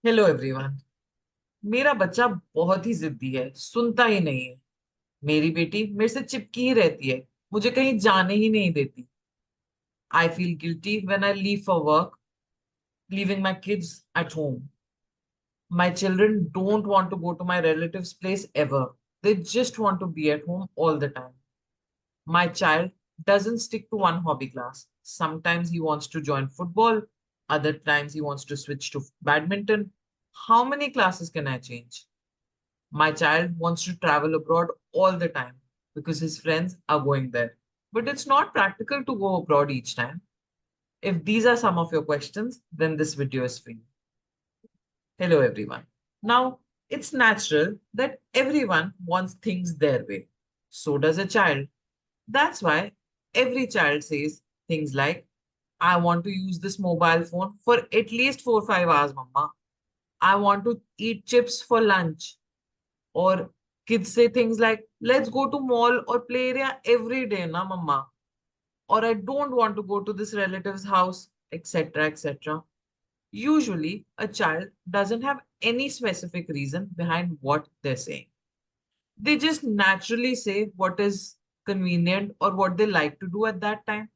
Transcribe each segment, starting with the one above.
Hello everyone. मेरा बच्चा बहुत ही जिद्दी है, सुनता ही नहीं है। मेरी बेटी मेरे से चिपकी ही रहती है, मुझे कहीं जाने ही नहीं देती। I feel guilty when I leave for work, leaving my kids at home. My children don't want to go to my relatives place ever. They just want to be at home all the time. My child doesn't stick to one hobby class. Sometimes he wants to join football, other times he wants to switch to badminton. How many classes can I change? My child wants to travel abroad all the time because his friends are going there. But it's not practical to go abroad each time. If these are some of your questions, then this video is for you. Hello, everyone. Now, it's natural that everyone wants things their way. So does a child. That's why every child says things like, I want to use this mobile phone for at least 4 or 5 hours, Mama. I want to eat chips for lunch. Or kids say things like, let's go to mall or play area every day, na mama. Or I don't want to go to this relative's house, etc. etc. Usually, a child doesn't have any specific reason behind what they're saying. They just naturally say what is convenient or what they like to do at that time.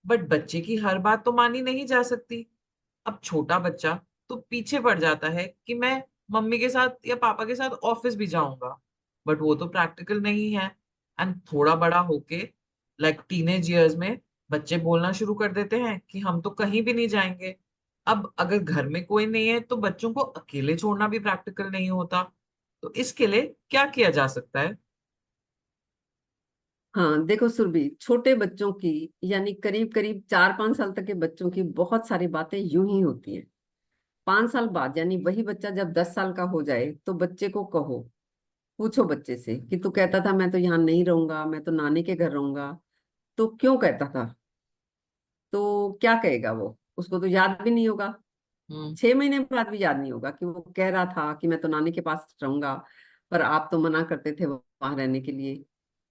But बच्चे की हर बात तो मानी नहीं जा सकती। अब छोटा बच्चा तो पीछे पड़ जाता है कि मैं मम्मी के साथ या पापा के साथ ऑफिस भी जाऊंगा, बट वो तो प्रैक्टिकल नहीं है। एंड थोड़ा बड़ा होके लाइक टीनेज ईयर्स में बच्चे बोलना शुरू कर देते हैं कि हम तो कहीं भी नहीं जाएंगे। अब अगर घर में कोई नहीं है तो बच्चों को अकेले छोड़ना भी प्रैक्टिकल नहीं होता। तो इसके लिए क्या किया जा सकता है? हाँ, देखो सुरभि, छोटे बच्चों की यानी करीब करीब 4-5 साल तक के बच्चों की बहुत सारी बातें यूं ही होती हैं। 5 साल बाद यानी वही बच्चा जब 10 साल का हो जाए तो बच्चे को कहो, पूछो बच्चे से कि तू कहता था मैं तो यहाँ नहीं रहूंगा, मैं तो नानी के घर रहूंगा। तो क्यों कहता था? तो क्या कहेगा वो? उसको तो याद भी नहीं होगा। हम्म। 6 महीने बाद भी याद नहीं होगा कि वो कह रहा था कि मैं तो नानी के पास रहूंगा, पर आप तो मना करते थे वहां रहने के लिए।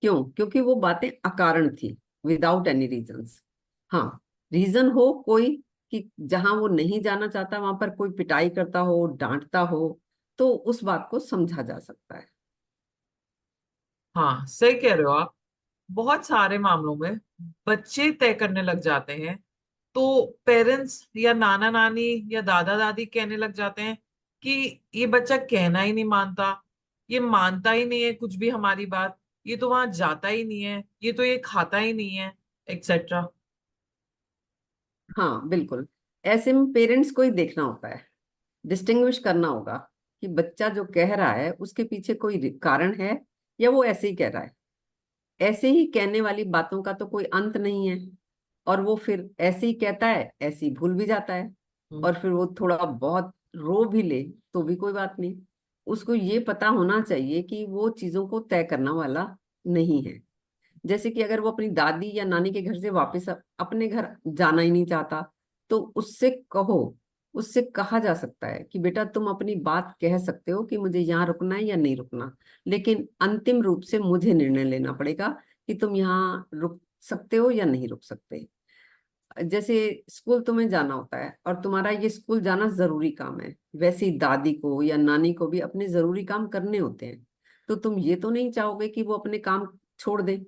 क्यों? क्योंकि वो बातें अकारण थी, विदाउट एनी रीजंस। हाँ, रीजन हो कोई कि जहां वो नहीं जाना चाहता वहां पर कोई पिटाई करता हो, डांटता हो, तो उस बात को समझा जा सकता है। हाँ, सही कह रहे हो आप। बहुत सारे मामलों में बच्चे तय करने लग जाते हैं, तो पेरेंट्स या नाना नानी या दादा दादी कहने लग जाते हैं कि ये बच्चा कहना ही नहीं मानता, ये मानता ही नहीं है कुछ भी हमारी बात, ये तो वहां जाता ही नहीं है, ये तो ये खाता ही नहीं है, एक्सेट्रा। हाँ बिल्कुल। ऐसे में पेरेंट्स को ही देखना होता है, डिस्टिंग्विश करना होगा कि बच्चा जो कह रहा है उसके पीछे कोई कारण है या वो ऐसे ही कह रहा है। ऐसे ही कहने वाली बातों का तो कोई अंत नहीं है, और वो फिर ऐसे ही कहता है, ऐसे ही भूल भी जाता है। और फिर वो थोड़ा बहुत रो भी ले तो भी कोई बात नहीं। उसको ये पता होना चाहिए कि वो चीजों को तय करना वाला नहीं है। जैसे कि अगर वो अपनी दादी या नानी के घर से वापस अपने घर जाना ही नहीं चाहता, तो उससे कहो, उससे कहा जा सकता है कि बेटा तुम अपनी बात कह सकते हो कि मुझे यहाँ रुकना है या नहीं रुकना, लेकिन अंतिम रूप से मुझे निर्णय लेना पड़ेगा कि तुम यहाँ रुक सकते हो या नहीं रुक सकते। जैसे स्कूल तुम्हें जाना होता है और तुम्हारा ये स्कूल जाना जरूरी काम है, वैसे ही दादी को या नानी को भी अपने जरूरी काम करने होते हैं। तो तुम ये तो नहीं चाहोगे कि वो अपने काम छोड़ दे।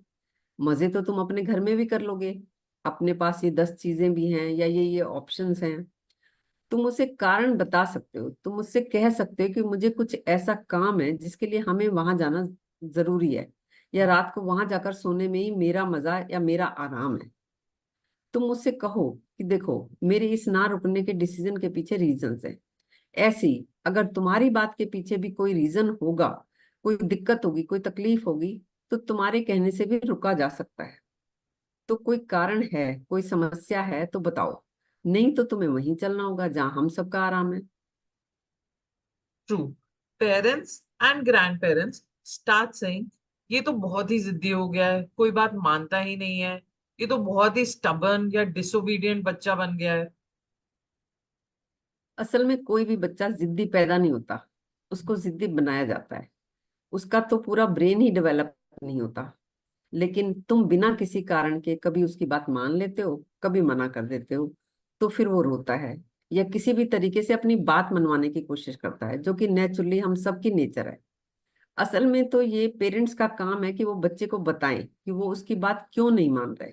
मजे तो तुम अपने घर में भी कर लोगे, अपने पास ये 10 चीजें भी हैं या ये ऑप्शंस हैं। तुम उसे कारण बता सकते हो, तुम उससे कह सकते हो कि मुझे कुछ ऐसा काम है जिसके लिए हमें वहां जाना जरूरी है, या रात को वहां जाकर सोने में ही मेरा मजा या मेरा आराम है। तुम मुझसे कहो कि देखो, मेरे इस ना रुकने के डिसीजन के पीछे रीजंस हैं। ऐसी अगर तुम्हारी बात के पीछे भी कोई रीजन होगा, कोई दिक्कत होगी, कोई तकलीफ होगी, तो तुम्हारे कहने से भी रुका जा सकता है। तो कोई कारण है, कोई समस्या है तो बताओ, नहीं तो तुम्हें वहीं चलना होगा जहां हम सबका आराम है। True. Parents and grand parents start saying, ये तो बहुत ही जिद्दी हो गया है, कोई बात मानता ही नहीं है, ये तो बहुत ही स्टबर्न या डिसोबीडियंट बच्चा बन गया है। असल में कोई भी बच्चा जिद्दी पैदा नहीं होता, उसको जिद्दी बनाया जाता है। उसका तो पूरा ब्रेन ही डेवलप नहीं होता। लेकिन तुम बिना किसी कारण के कभी उसकी बात मान लेते हो, कभी मना कर देते हो, तो फिर वो रोता है। या किसी भी तरीके से अपनी बात मनवाने की कोशिश करता है, जो कि नेचुरली हम सबकी नेचर है। असल में तो ये पेरेंट्स का काम है कि वो बच्चे को बताएं कि वो उसकी बात क्यों नहीं मान रहे।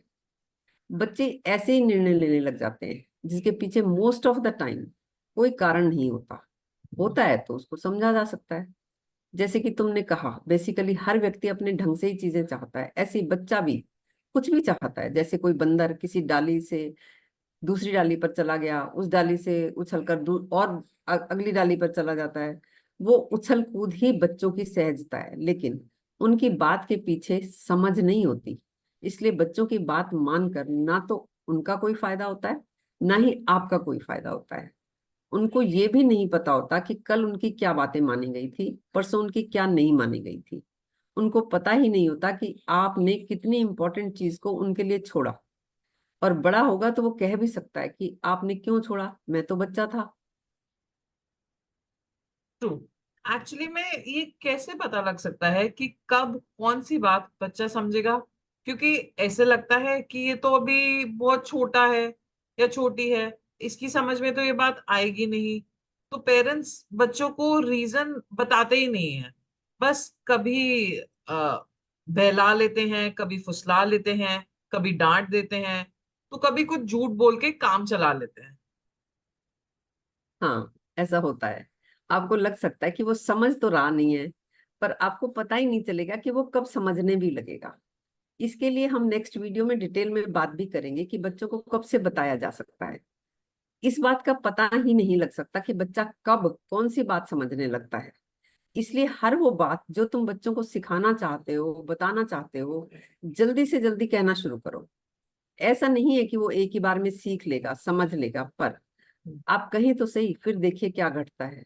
बच्चे ऐसे ही निर्णय लेने लग जाते हैं जिसके पीछे मोस्ट ऑफ द टाइम कोई कारण नहीं होता। होता है तो उसको समझा जा सकता है। जैसे कि तुमने कहा, बेसिकली हर व्यक्ति अपने ढंग से ही चीजें चाहता है, ऐसे ही बच्चा भी कुछ भी चाहता है। जैसे कोई बंदर किसी डाली से दूसरी डाली पर चला गया, उस डाली से उछलकर और अगली डाली पर चला जाता है। वो उछल कूद ही बच्चों की सहजता है, लेकिन उनकी बात के पीछे समझ नहीं होती। इसलिए बच्चों की बात मानकर ना तो उनका कोई फायदा होता है, ना ही आपका कोई फायदा होता है। उनको ये भी नहीं पता होता कि कल उनकी क्या बातें मानी गई थी, परसों उनकी क्या नहीं मानी गई थी। उनको पता ही नहीं होता कि आपने कितनी इंपॉर्टेंट चीज को उनके लिए छोड़ा। और बड़ा होगा तो वो कह भी सकता है कि आपने क्यों छोड़ा, मैं तो बच्चा था। ट्रू। एक्चुअली में ये कैसे पता लग सकता है कि कब कौन सी बात बच्चा समझेगा? क्योंकि ऐसे लगता है कि ये तो अभी बहुत छोटा है या छोटी है, इसकी समझ में तो ये बात आएगी नहीं। तो पेरेंट्स बच्चों को रीजन बताते ही नहीं है, बस कभी बहला लेते हैं, कभी फुसला लेते हैं, कभी डांट देते हैं, तो कभी कुछ झूठ बोल के काम चला लेते हैं। हाँ, ऐसा होता है। आपको लग सकता है कि वो समझ तो रहा नहीं है, पर आपको पता ही नहीं चलेगा कि वो कब समझने भी लगेगा। इसके लिए हम नेक्स्ट वीडियो में डिटेल में बात भी करेंगे कि बच्चों को कब से बताया जा सकता है। इस बात का पता ही नहीं लग सकता कि बच्चा कब कौन सी बात समझने लगता है। इसलिए हर वो बात जो तुम बच्चों को सिखाना चाहते हो, बताना चाहते हो, जल्दी से जल्दी कहना शुरू करो। ऐसा नहीं है कि वो एक ही बार में सीख लेगा, समझ लेगा, पर आप कहें तो सही, फिर देखिए क्या घटता है।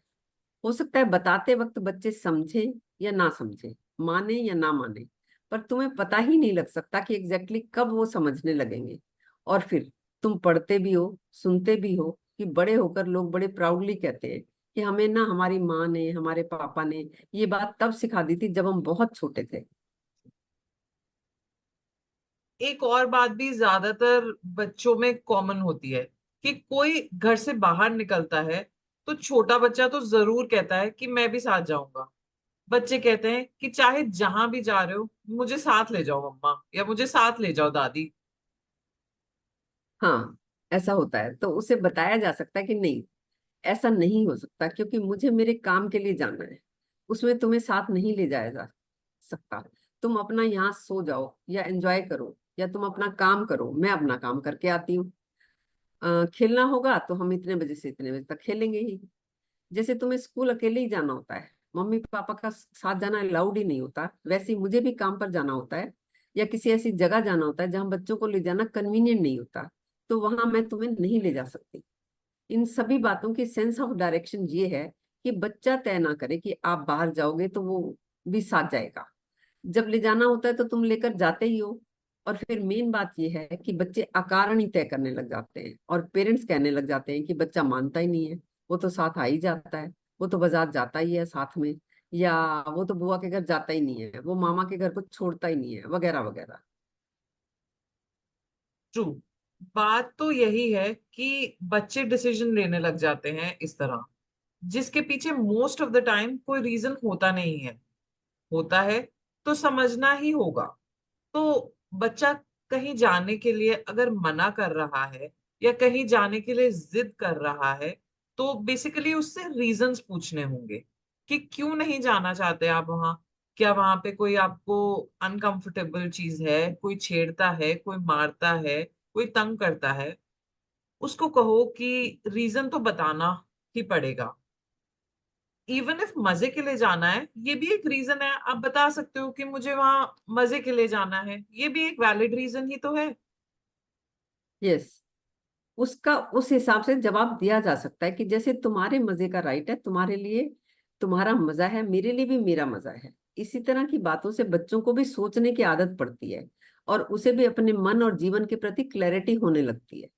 हो सकता है बताते वक्त बच्चे समझे या ना समझे, माने या ना माने, पर तुम्हें पता ही नहीं लग सकता कि एग्जैक्टली कब वो समझने लगेंगे। और फिर तुम पढ़ते भी हो, सुनते भी हो कि बड़े होकर लोग बड़े प्राउडली कहते हैं कि हमें ना हमारी माँ ने, हमारे पापा ने ये बात तब सिखा दी थी जब हम बहुत छोटे थे। एक और बात भी ज्यादातर बच्चों में कॉमन होती है कि कोई घर से बाहर निकलता है तो छोटा बच्चा तो जरूर कहता है कि मैं भी साथ जाऊंगा। बच्चे कहते हैं कि चाहे जहां भी जा रहे हो मुझे साथ ले जाओ मम्मा, या मुझे साथ ले जाओ दादी। हाँ, ऐसा होता है तो उसे बताया जा सकता है कि नहीं, ऐसा नहीं हो सकता, क्योंकि मुझे मेरे काम के लिए जाना है। उसमें तुम्हें साथ नहीं ले जाया जा सकता। तुम अपना यहाँ सो जाओ या एंजॉय करो, या तुम अपना काम करो, मैं अपना काम करके आती हूँ। खेलना होगा तो हम इतने बजे से इतने बजे तक खेलेंगे ही। जैसे तुम्हें स्कूल अकेले ही जाना होता है, मम्मी पापा का साथ जाना अलाउड ही नहीं होता, वैसे ही मुझे भी काम पर जाना होता है या किसी ऐसी जगह जाना होता है जहां बच्चों को ले जाना कन्वीनियंट नहीं होता, तो वहां मैं तुम्हें नहीं ले जा सकती। इन सभी बातों की सेंस ऑफ डायरेक्शन ये है कि बच्चा तय ना करे कि आप बाहर जाओगे तो वो भी साथ जाएगा। जब ले जाना होता है तो तुम लेकर जाते ही हो। और फिर मेन बात ये है कि बच्चे अकारण ही तय करने लग जाते हैं और पेरेंट्स कहने लग जाते हैं कि बच्चा मानता ही नहीं है, वो तो साथ आ ही जाता है, वो तो बाजार जाता ही है साथ में, या वो तो बुआ के घर जाता ही नहीं है, वो मामा के घर को छोड़ता ही नहीं है, वगैरह वगैरह। ट्रू। बात तो यही है कि बच्चे डिसीजन लेने लग जाते हैं इस तरह, जिसके पीछे मोस्ट ऑफ द टाइम कोई रीजन होता नहीं है। होता है तो समझना ही होगा। तो बच्चा कहीं जाने के लिए अगर मना कर रहा है या कहीं जाने के लिए जिद कर रहा है, तो बेसिकली उससे रीजंस पूछने होंगे कि क्यों नहीं जाना चाहते आप वहां। क्या वहां पे कोई आपको अनकंफर्टेबल चीज है, कोई छेड़ता है, कोई मारता है, कोई तंग करता है? उसको कहो कि रीजन तो बताना ही पड़ेगा। इवन इफ मजे के लिए जाना है, ये भी एक रीजन है। आप बता सकते हो कि मुझे वहां मजे के लिए जाना है, ये भी एक वैलिड रीजन ही तो है। यस, उसका उस हिसाब से जवाब दिया जा सकता है कि जैसे तुम्हारे मजे का राइट है, तुम्हारे लिए तुम्हारा मजा है, मेरे लिए भी मेरा मजा है। इसी तरह की बातों से बच्चों को भी सोचने की आदत पड़ती है और उसे भी अपने मन और जीवन के प्रति क्लैरिटी होने लगती है।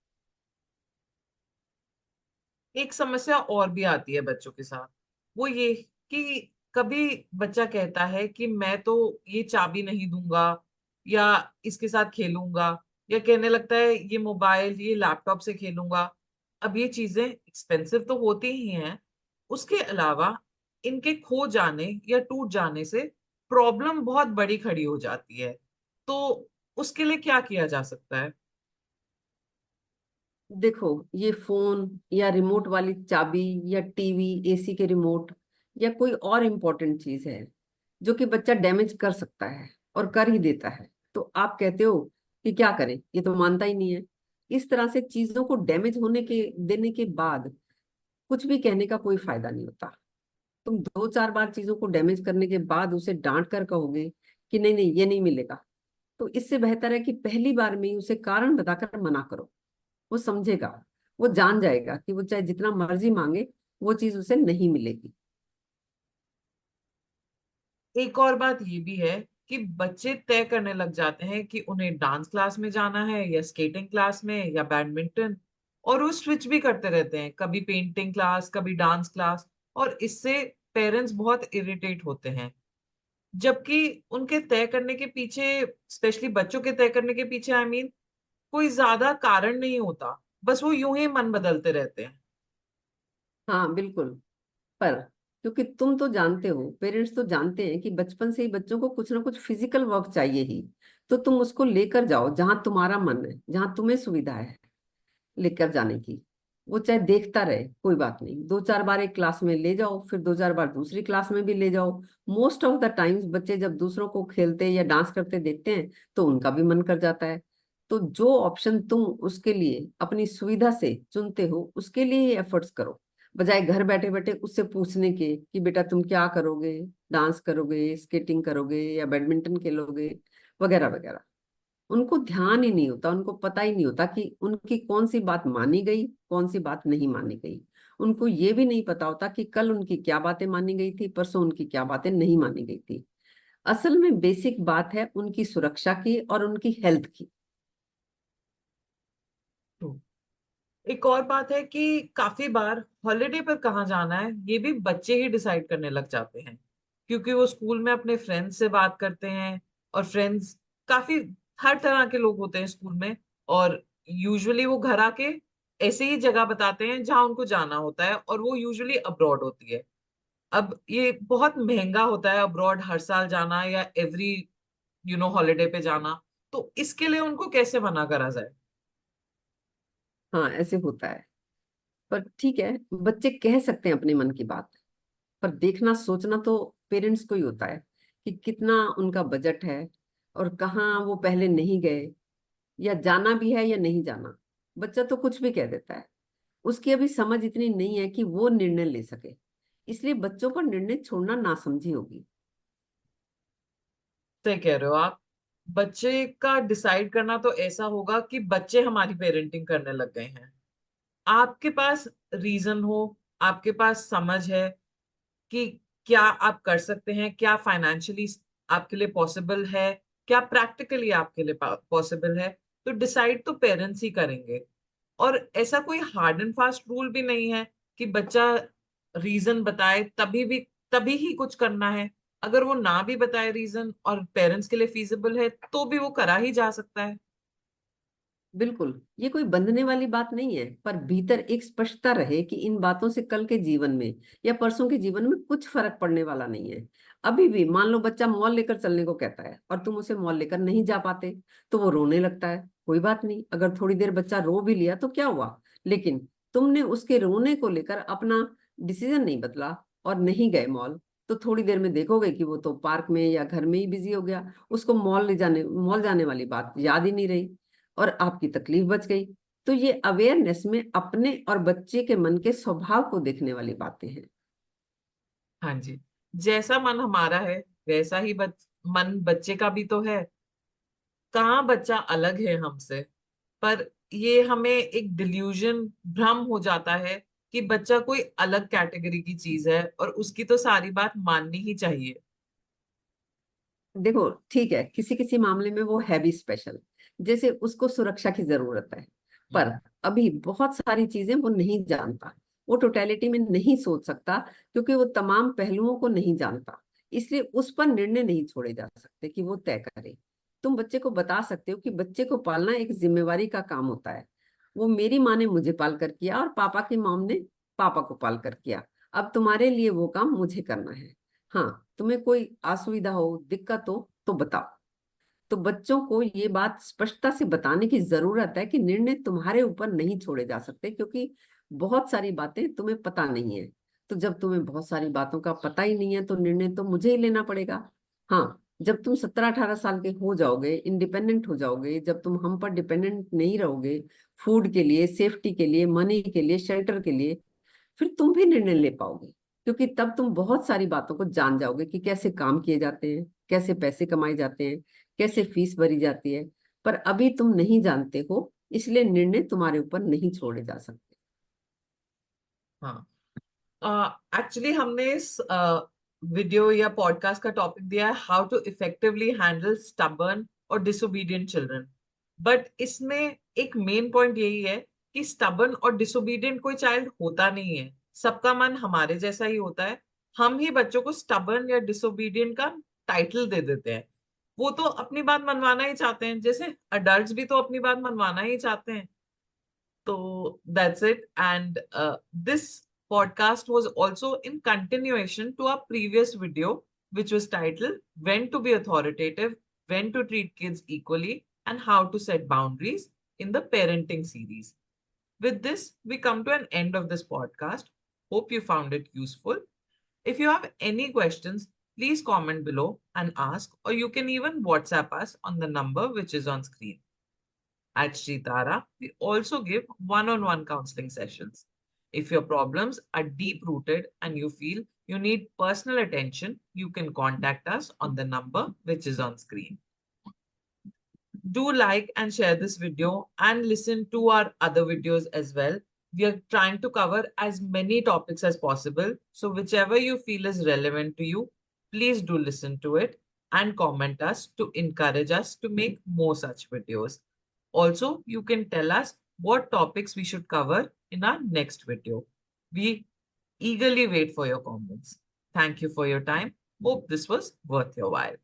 एक समस्या और भी आती है बच्चों के साथ, वो ये कि कभी बच्चा कहता है कि मैं तो ये चाबी नहीं दूंगा, या इसके साथ खेलूंगा, या कहने लगता है ये मोबाइल ये लैपटॉप से खेलूंगा। अब ये चीजें एक्सपेंसिव तो होती ही हैं, उसके अलावा इनके खो जाने या टूट जाने से प्रॉब्लम बहुत बड़ी खड़ी हो जाती है। तो उसके लिए क्या किया जा सकता है? देखो, ये फोन या रिमोट वाली चाबी या टीवी, एसी के रिमोट या कोई और इम्पोर्टेंट चीज है जो कि बच्चा डैमेज कर सकता है और कर ही देता है, तो आप कहते हो कि क्या करें, ये तो मानता ही नहीं है। इस तरह से चीजों को डैमेज होने के देने के बाद कुछ भी कहने का कोई फायदा नहीं होता। तुम दो चार बार चीजों को डैमेज करने के बाद उसे डांट कर कहोगे कि नहीं नहीं ये नहीं मिलेगा, तो इससे बेहतर है कि पहली बार में ही उसे कारण बताकर मना करो। वो समझेगा, वो जान जाएगा कि वो चाहे जितना मर्जी मांगे, वो चीज उसे नहीं मिलेगी। एक और बात ये भी है कि बच्चे तय करने लग जाते हैं कि उन्हें डांस क्लास में जाना है या स्केटिंग क्लास में या बैडमिंटन, और वो स्विच भी करते रहते हैं, कभी पेंटिंग क्लास कभी डांस क्लास। और इससे पेरेंट्स बहुत इरिटेट होते हैं, जबकि उनके तय करने के पीछे, स्पेशली बच्चों के तय करने के पीछे, आई मीन, कोई ज्यादा कारण नहीं होता, बस वो यूं ही मन बदलते रहते हैं। हाँ बिल्कुल। पर क्योंकि तुम तो जानते हो, पेरेंट्स तो जानते हैं कि बचपन से ही बच्चों को कुछ ना कुछ फिजिकल वर्क चाहिए ही, तो तुम उसको लेकर जाओ जहां तुम्हारा मन है, जहां तुम्हें सुविधा है लेकर जाने की। वो चाहे देखता रहे, कोई बात नहीं, दो चार बार एक क्लास में ले जाओ, फिर दो चार बार दूसरी क्लास में भी ले जाओ। मोस्ट ऑफ द टाइम्स बच्चे जब दूसरों को खेलते या डांस करते देखते हैं तो उनका भी मन कर जाता है। तो जो ऑप्शन तुम उसके लिए अपनी सुविधा से चुनते हो, उसके लिए ही एफर्ट्स करो, बजाय घर बैठे बैठे उससे पूछने के कि बेटा तुम क्या करोगे, डांस करोगे, स्केटिंग करोगे या बैडमिंटन खेलोगे, वगैरह वगैरह। उनको ध्यान ही नहीं होता, उनको पता ही नहीं होता कि उनकी कौन सी बात मानी गई, कौन सी बात नहीं मानी गई। उनको ये भी नहीं पता होता कि कल उनकी क्या बातें मानी गई थी, परसों उनकी क्या बातें नहीं मानी गई थी। असल में बेसिक बात है उनकी सुरक्षा की और उनकी हेल्थ की। तो एक और बात है कि काफी बार हॉलिडे पर कहाँ जाना है ये भी बच्चे ही डिसाइड करने लग जाते हैं, क्योंकि वो स्कूल में अपने फ्रेंड्स से बात करते हैं, और फ्रेंड्स काफी हर तरह के लोग होते हैं स्कूल में। और यूजुअली वो घर आके ऐसे ही जगह बताते हैं जहां उनको जाना होता है, और वो यूजुअली अब्रॉड होती है। अब ये बहुत महंगा होता है अब्रॉड हर साल जाना या एवरी हॉलिडे पे जाना। तो इसके लिए उनको कैसे मना करा जाए? हाँ ऐसे होता है। पर ठीक है, बच्चे कह सकते हैं अपने मन की बात, पर देखना सोचना तो पेरेंट्स को ही होता है कि कितना उनका बजट है और कहाँ वो पहले नहीं गए, या जाना भी है या नहीं जाना। बच्चा तो कुछ भी कह देता है, उसकी अभी समझ इतनी नहीं है कि वो निर्णय ले सके, इसलिए बच्चों पर निर्णय छोड़ना नासमझी होगी। सही कह रहे हो आप। बच्चे का डिसाइड करना तो ऐसा होगा कि बच्चे हमारी पेरेंटिंग करने लग गए हैं। आपके पास रीजन हो, आपके पास समझ है कि क्या आप कर सकते हैं, क्या फाइनेंशियली आपके लिए पॉसिबल है, क्या प्रैक्टिकली आपके लिए पॉसिबल है, तो डिसाइड तो पेरेंट्स ही करेंगे। और ऐसा कोई हार्ड एंड फास्ट रूल भी नहीं है कि बच्चा रीजन बताए तभी ही कुछ करना है। अगर वो ना भी बताए रीजन और पेरेंट्स के लिए फीजिबल है तो भी वो करा ही जा सकता है। बिल्कुल, ये कोई बंधने वाली बात नहीं है, पर भीतर एक स्पष्टता रहे कि इन बातों से कल के जीवन में या परसों के जीवन में कुछ फर्क पड़ने वाला नहीं है। अभी भी मान लो बच्चा मॉल लेकर चलने को कहता है और तुम उसे मॉल लेकर नहीं जा पाते, तो वो रोने लगता है। कोई बात नहीं, अगर थोड़ी देर बच्चा रो भी लिया तो क्या हुआ, लेकिन तुमने उसके रोने को लेकर अपना डिसीजन नहीं बदला और नहीं गए मॉल, तो थोड़ी देर में देखोगे कि वो तो पार्क में या घर में ही बिजी हो गया, उसको मॉल जाने वाली बात याद ही नहीं रही, और आपकी तकलीफ बच गई। तो ये अवेयरनेस में अपने और बच्चे के मन के स्वभाव को देखने वाली बातें हैं। हाँ जी। जैसा मन हमारा है वैसा ही मन बच्चे का भी तो है। कहाँ बच्चा अलग है हमसे? पर ये हमें एक डिल्यूजन, भ्रम हो जाता है कि बच्चा कोई अलग कैटेगरी की चीज है और उसकी तो सारी बात माननी ही चाहिए। देखो ठीक है, किसी किसी मामले में वो है भी स्पेशल, जैसे उसको सुरक्षा की जरूरत है, पर अभी बहुत सारी चीजें वो नहीं जानता, वो टोटेलिटी में नहीं सोच सकता, क्योंकि वो तमाम पहलुओं को नहीं जानता। इसलिए उस पर निर्णय नहीं छोड़े जा सकते कि वो तय करे। तुम बच्चे को बता सकते हो कि बच्चे को पालना एक जिम्मेवारी का काम होता है, वो मेरी माँ ने मुझे पाल कर किया और पापा की मॉम ने पापा को पाल कर किया। अब तुम्हारे लिए वो काम मुझे करना है। हाँ, तुम्हें कोई असुविधा हो, दिक्कत हो तो बताओ। तो बच्चों को ये बात स्पष्टता से बताने की जरूरत है कि निर्णय तुम्हारे ऊपर नहीं छोड़े जा सकते, क्योंकि बहुत सारी बातें तुम्हें पता नहीं है। तो जब तुम्हें बहुत सारी बातों का पता ही नहीं है तो निर्णय तो मुझे ही लेना पड़ेगा। हाँ, जब तुम 17-18 साल के हो जाओगे, इंडिपेंडेंट हो जाओगे, जब तुम हम पर डिपेंडेंट नहीं रहोगे, फूड के लिए, सेफ्टी के लिए, मनी के लिए, शेल्टर के लिए, फिर तुम भी निर्णय ले पाओगे। क्योंकि तब तुम बहुत सारी बातों को जान जाओगे कि कैसे काम किए जाते हैं, कैसे पैसे कमाए जाते हैं, कैसे फीस भरी जाती है। पर अभी तुम नहीं जानते हो, इसलिए निर्णय तुम्हारे ऊपर नहीं छोड़े जा सकते। हाँ, एक्चुअली हमने इस वीडियो या पॉडकास्ट का टॉपिक दिया है how to effectively handle stubborn और डिसोबीडियंट चिल्ड्रन। बट इसमें एक मेन पॉइंट यही है कि स्टबर्न और डिसोबीडियंट कोई चाइल्ड होता नहीं है, सबका मन हमारे जैसा ही होता है। हम ही बच्चों को स्टबर्न या डिसोबीडियंट का टाइटल दे देते हैं। वो तो अपनी बात मनवाना ही चाहते हैं, जैसे अडल्ट भी तो अपनी बात मनवाना ही चाहते हैं। So that's it. And this podcast was also in continuation to our previous video, which was titled When to Be Authoritative, When to Treat Kids Equally, and How to Set Boundaries in the Parenting series. With this, we come to an end of this podcast. Hope you found it useful. If you have any questions, please comment below and ask, or you can even WhatsApp us on the number which is on screen. At Sritara, we also give one-on-one counseling sessions. If your problems are deep-rooted and you feel you need personal attention, you can contact us on the number which is on screen. Do like and share this video and listen to our other videos as well. We are trying to cover as many topics as possible. So whichever you feel is relevant to you, please do listen to it and comment us to encourage us to make more such videos. Also, you can tell us what topics we should cover in our next video. We eagerly wait for your comments. Thank you for your time. Hope this was worth your while.